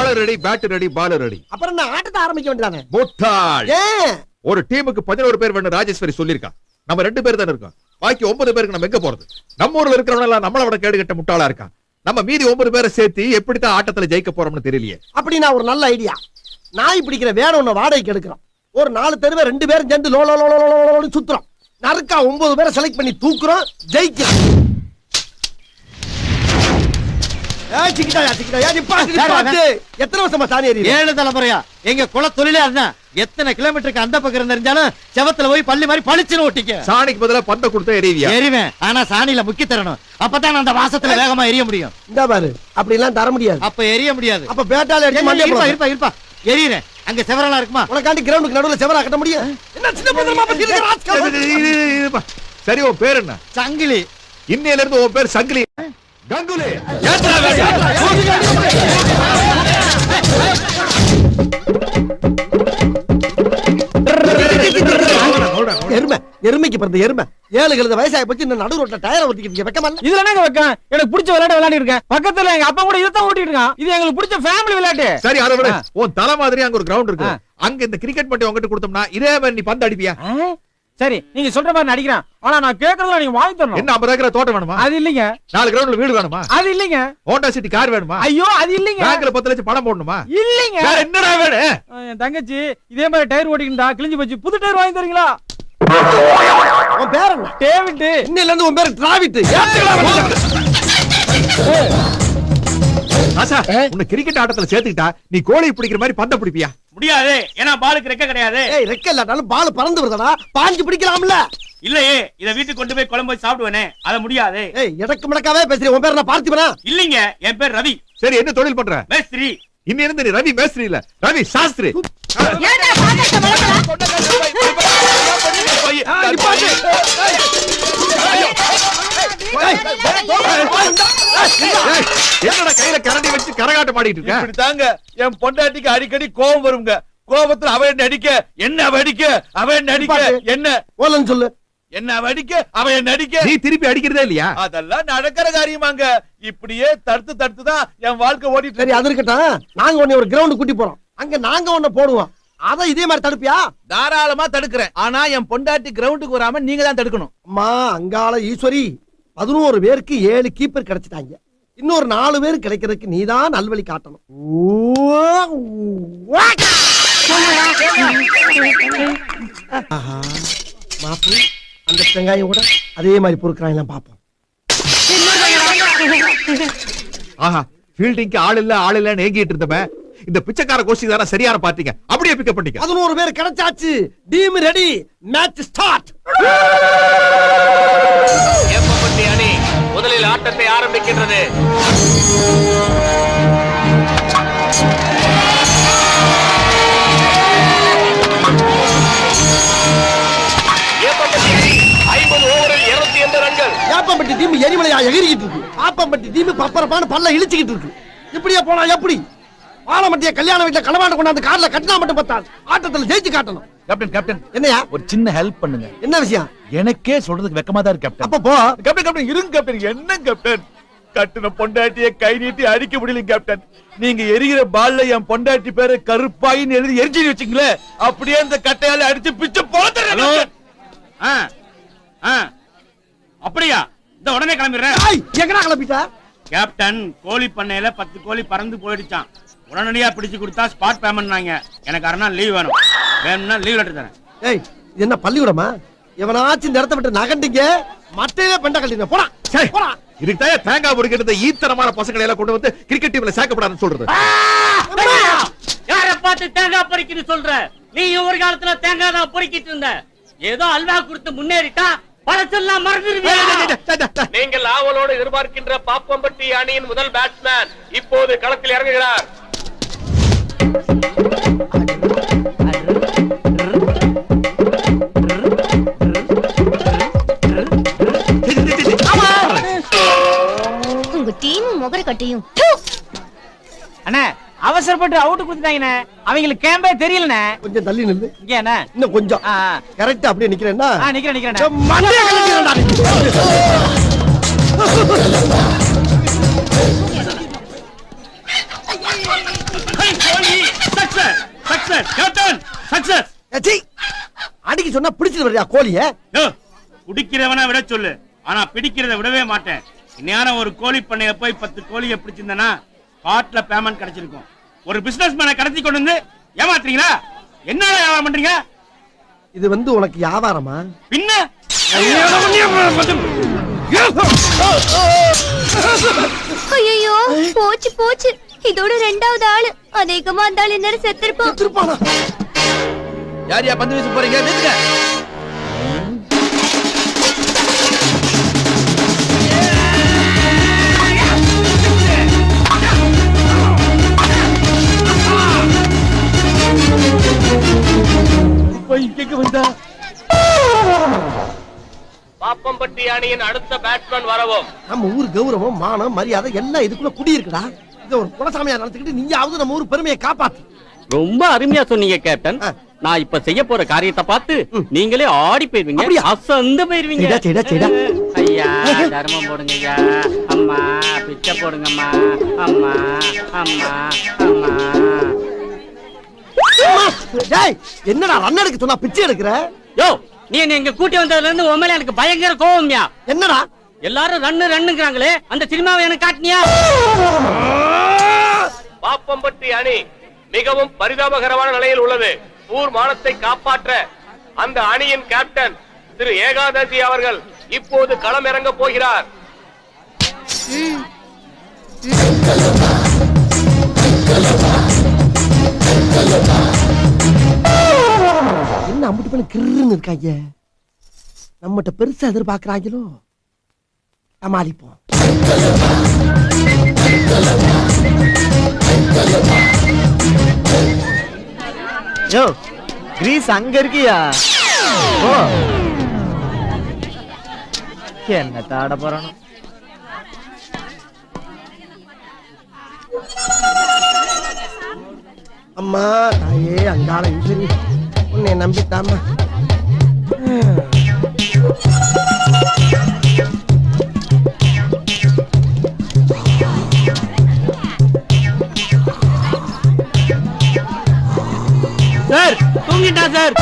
பாலர் ready, bad ready, பாலர் ready. அப்புறம் என்ன ஆட்டத்தை ஆரம்பிக்க வேண்டியதானே? முட்டாள். ஒரு டீமுக்கு 11 பேர் வேணும் ராஜேஸ்வரி சொல்லிருக்கா. நம்ம 2 பேர் தான் இருக்கோம். பாக்கி 9 பேருக்கு நம்ம எங்க போறது? நம்ம ஊர்ல இருக்கிறவங்க எல்லாம் நம்மள விட கேடு கட்ட முட்டாளா இருக்கா. நம்ம மீதி 9 பேரை சேர்த்து எப்படித்தான் ஆட்டத்துல ஜெயிக்க போறோம்னு தெரியலையே. அப்படி நான் ஒரு நல்ல ஐடியா. நாய் பிடிக்கிற வேற ஒண்ணு வாடகைக்கு எடுக்கிறோம். ஒரு 4 தெருவை 2 பேரும் சேர்ந்து லோ லோ லோ லோ சுத்துறோம். நறுக்கா 9 பேரை செலக்ட் பண்ணி தூக்குறோம், ஜெயிக்கிறோம். எத்தனை வருஷமா சாணி எறியுது? 7 தலைமுறையா. எங்க குல தொழிலே அதுதான். எத்தனை கிலோமீட்டருக்கு அந்த பக்கம் இருந்தாலும் செவத்துல போய் பள்ளி மாதிரி பளிச்சுன்னு ஓட்டிக்க. சாணிக்கு பதிலா பந்த கொடுத்தா எறிவியா? எறிவேன். ஆனா சாணியில முக்கி தரணும். அப்பதான் அந்த வாசத்துல வேகமா எரிய முடியும். இந்த பாரு, அப்படி எல்லாம் தர முடியாது. அப்ப எரிய முடியாது. அப்ப பேட்டால இருப்பா எரியறேன். அங்க செவரெல்லாம் இருக்குமா? உனக்காண்டி கிரவுண்டுக்கு நடுவுல செவரா கட்ட முடியும்? என்ன சின்ன பந்தமா பத்திருக்க ராஸ்கல். சரி, உன் பேர் என்ன? சங்கிலி. இன்னையில இருந்து உன் பேர் சங்கிலி. கங்குலி. எருமைக்கு பிறந்த எருமை 7 கழுத வயசாகி போச்சு. இந்த நடு ரோட்ல டயரை ஓட்டிக்கிட்டு வெக்கமா? இதுல என்னங்க வெக்கம்? எனக்கு பிடிச்ச விளையாட்டு விளையாடி இருக்கேன். பக்கத்துல எங்க அப்பா கூட இதான் ஓட்டிட்டு இருக்கான். இது எங்களுக்கு பிடிச்ச ஃபேமிலி விளையாட்டு. சரி, அதை விட உன் தலை மாதிரி அங்க ஒரு கிரவுண்ட் இருக்கு. அங்க இந்த கிரிக்கெட் மட்டும் உங்ககிட்ட கொடுத்தோம்னா இதே மாதிரி நீ பந்து அடிப்பியா? சரி, நீங்க சொல்ற மாதிரி நடிக்கிறேன். ஆனா நான் கேக்குறதுல நீங்க வாங்கி தரணும். என்ன 50 ஏக்கர் தோட்டம் வேணுமா? அது இல்லீங்க. 4 கிரவுண்ட்ல வீடு வேணுமா? அது இல்லீங்க. ஹோண்டா சிட்டி கார் வேணுமா? ஐயோ, அது இல்லீங்க. பேங்க்ல 10 லட்சம் பணம் போடணுமா? இல்லீங்க. வேற என்னடா வேணும்? என் தங்கச்சி இதே மாதிரி டயர் ஓட்டிக்கிட்டா கிழிஞ்சு போச்சு. புது டயர் வாங்கி தரீங்களா? உன் பேர் என்ன? டேவிட். இன்னையில இருந்து உன் பேர் டிராவிட். ஆசா, உன்னை கிரிக்கெட் ஆட்டத்துல சேர்த்துக்கிட்டா நீ கோழி பிடிக்கிற மாதிரி பந்த பிடிப்பியா? முடியாது. ஏன்னா பாலுக்கு ரெக்க கிடையாது. ஏய், ரெக்க இல்லாட்டாலும் பால் பறந்து வருதடா. பாஞ்சு பிடிக்கலாம்ல? இல்லையே, இத வீட்டுக்கு கொண்டு போய் குழம்பு சாப்பிடுவேனே. அத முடியாது. ஏய், எடக்கு மடக்காவே பேசுறீ. உன் பேர் என்ன? பார்த்திபனா? இல்லீங்க, என் பேர் ரவி. சரி, என்ன தொழில் பண்ற? மேஸ்திரி. இன்னி இருந்து நீ ரவி மேஸ்திரி இல்ல, ரவி சாஸ்திரி. ஏன்டா பாக்கட்ட மலக்கற? என்னடா கையில கரண்டி வச்சு கரகாட்டம் பாடிட்டு இருக்க? இப்படிதாங்க என் பொண்டாட்டிக்கு அடிக்கடி கோபம் வருங்க. கோபத்துல அவ என்ன அடிக்க, என்ன அவ அடிக்க, அவ என்ன அடிக்க, என்ன ஓலன்னு சொல்லு. என்ன அவ அடிக்க, அவ என்ன அடிக்க. நீ திருப்பி அடிக்கிறதே இல்லையா? அதெல்லாம் நடக்கிற காரியமாங்க. இப்படியே தடுத்து தடுத்து தான் என் வாழ்க்கை ஓடிட்டு. சரி, அது இருக்கட்டும். நாங்க உன்னை ஒரு கிரவுண்ட் கூட்டி போறோம். அங்க நாங்க உன்னை போடுவோம். அத இதே மாதிரி தடுப்பியா? தாராளமா தடுக்கிறேன். ஆனா என் பொண்டாட்டி கிரவுண்டுக்கு வராம நீங்க தான் தடுக்கணும். அம்மா அங்காள ஈஸ்வரி, 11 பேருக்கு 7 கீப்பர் கிடைச்சிட்டாங்க. இன்னொரு 4 பேர் கிடைக்கிறதுக்கு நீதான் நல்வழி காட்டணும். மாப்பு, அந்த வெங்காயம் கூட அதே மாதிரி பொறுக்கிறாங்க பாப்போம். ஆஹா, ஃபீல்டிங்க்கு ஆள் இல்லன்னு ஏங்கிட்டு இருந்தவன் இந்த பிச்சைக்கார கோஷ்டி தான சரியான பாத்தீங்க. அப்படியே பிக்கப் பண்ணிக்க. 11 பேர் கிடைச்சாச்சு. Team ready. Match start. ஏப்பப்பட்டி அணி முதலில் ஆட்டத்தை ஆரம்பிக்கின்றது. ஏப்பப்பட்டி அணி 50 ஓவரில் 280 ரன்கள். ஏப்பம்பட்டி டீம் எரிமலையா எகிரிக்கிட்டு இருக்கு. பாப்பம்பட்டி டீம் பப்பரப்பான பல்ல இழுச்சிக்கிட்டு இருக்கு. இப்படியே போனா எப்படி? ஆலமட்டிய கல்யாண வீட்டுல களவாண்டு கொண்டாந்து கார்ல கட்டினா மட்டும் பத்தாது. ஆட்டத்துல ஜெயிச்சு காட்டணும். கேப்டன் கேப்டன் என்னையா? ஒரு சின்ன ஹெல்ப் பண்ணுங்க. என்ன விஷயம்? எனக்கே சொல்றதுக்கு வெக்கமா தான் இருக்கு கேப்டன். அப்ப போ. கேப்டன் கேப்டன் இருங்க கேப்டன். என்ன கேப்டன்? கட்டுன பொண்டாட்டியை கை நீட்டி அடிக்க முடியல கேப்டன். நீங்க எரிகிற பால்ல என் பொண்டாட்டி பேரு கருப்பாயின்னு எழுதி எரிஞ்சு வச்சுங்களே, அப்படியே இந்த கட்டையால அடிச்சு பிச்சு போட்டுறேன். அப்படியா? இந்த உடனே கிளம்பிடுறேன். எங்கடா கிளம்பிட்ட? கேப்டன், கோழி பண்ணையில 10 கோழி பறந்து போயிடுச்சான். உடனடியா பிடிச்சு கொடுத்தா ஸ்பாட் பேமெண்ட். எனக்கு அரை நாள் லீவ் வேணும். வேணும்னா லீவ் லெட்டர் தரேன். ஏய், என்ன பள்ளிக்கூடமா? எவனாச்சும் இந்த இடத்த விட்டு நகண்டிங்க மட்டையில பெண்ட கட்டின போடா. சரி, போடா. இதுக்கு தான் தேங்காய் பொறுக்கிறது ஈத்தனமான பசங்களை எல்லாம் கொண்டு வந்து கிரிக்கெட் டீம்ல சேர்க்கப்படாதுன்னு சொல்றது. யார பார்த்து தேங்காய் பொறுக்கின்னு சொல்ற? நீ ஒரு காலத்துல தேங்காய் தான் பொறுக்கிட்டு இருந்த. ஏதோ அல்வா கொடுத்து முன்னேறிட்டா பழசெல்லாம் மறந்துடுவீங்க. நீங்கள் ஆவலோடு எதிர்பார்க்கின்ற பாப்பம்பட்டி அணியின் முதல் பேட்ஸ்மேன் இப்போது களத்தில் இறங்குகிறார். உங்க டீம் முகர கட்டியும். அண்ணே, அவசரப்பட்டு அவுட் கொடுத்துட்டாங்கண்ணே. அவங்களுக்கு கேம்பே தெரியலண்ணே. கொஞ்சம் தள்ளி நில்லு. இங்க என்ன? இன்னும் கொஞ்சம். கரெக்டா அப்படியே நிக்கிறேன்னா? நிக்கிறேன். மண்டைய கலக்கிறேன்டா. விடுறியா கோழிய? குடிக்கிறவன விட சொல்லு, ஆனா பிடிக்கிறத விடவே மாட்டேன். இன்னையான ஒரு கோழி பண்ணைய போய் 10 கோழியை பிடிச்சிருந்தனா காட்டுல பேமெண்ட் கிடைச்சிருக்கும். ஒரு பிசினஸ் மேனை கடத்தி கொண்டு வந்து ஏமாத்துறீங்களா? என்ன வியாபாரம் பண்றீங்க? இது வந்து உனக்கு வியாபாரமா? பின்ன ஐயோ போச்சு போச்சு, இதோட 2வது ஆளு. அதிகமா இருந்தாலும் என்ன செத்துருப்போம். திருப்பானா? யார் யா பந்து வீச போறீங்க? நிறுத்துங்க. பாப்பம்பட்டி அணியின் அடுத்த பேட்ஸ்மேன் வரவும். நம்ம ஊர் கௌரவம் மானம் மரியாதை எல்லாம் இதுக்குள்ள குடி இருக்குடா. இத ஒரு குலசாமியா நடத்திக்கிட்டு நீயாவது நம்ம ஊர் பெருமையை காப்பாத்து. ரொம்ப அருமையா சொன்னீங்க கேப்டன். நான் இப்ப செய்ய போற காரியத்தை பார்த்து நீங்களே ஆடி போயிருவீங்க, அசந்து போயிருவீங்க. ஐயா தர்மம் போடுங்க ஐயா, அம்மா பிச்சை போடுங்கம்மா, அம்மா அம்மா அம்மா. டேய் என்னடா ரன் எடுக்க சொன்னா பிச்சை எடுக்கிற? யோ நீ என்ன இங்க கூட்டி வந்ததுல இருந்து உன் மேல எனக்கு பயங்கர கோவம்யா. என்னடா எல்லாரும் ரன்னுங்கிறாங்களே, அந்த சினிமாவை எனக்கு காட்டினியா? பாப்பம்பட்டி அணி மிகவும் பரிதாபகரமான நிலையில் உள்ளது. ஊர் மானத்தை காப்பாற்ற அந்த அணியின் கேப்டன் திரு ஏகாதசி அவர்கள் இப்போது களம் இறங்க போகிறார். என்ன அம்புட்டு பண்ண கிருன்னு இருக்காங்க. நம்மகிட்ட பெருசா எதிர்பார்க்கறாங்களோ? சமாளிப்போம். யோ கிரீஸ் அங்க இருக்கியா? ஓ என்ன தாட போறானோ? அம்மா தாயே அங்காள ஈஸ்வரி உன்னை நம்பித்தாமா. சார் தூங்கிட்டா சார்.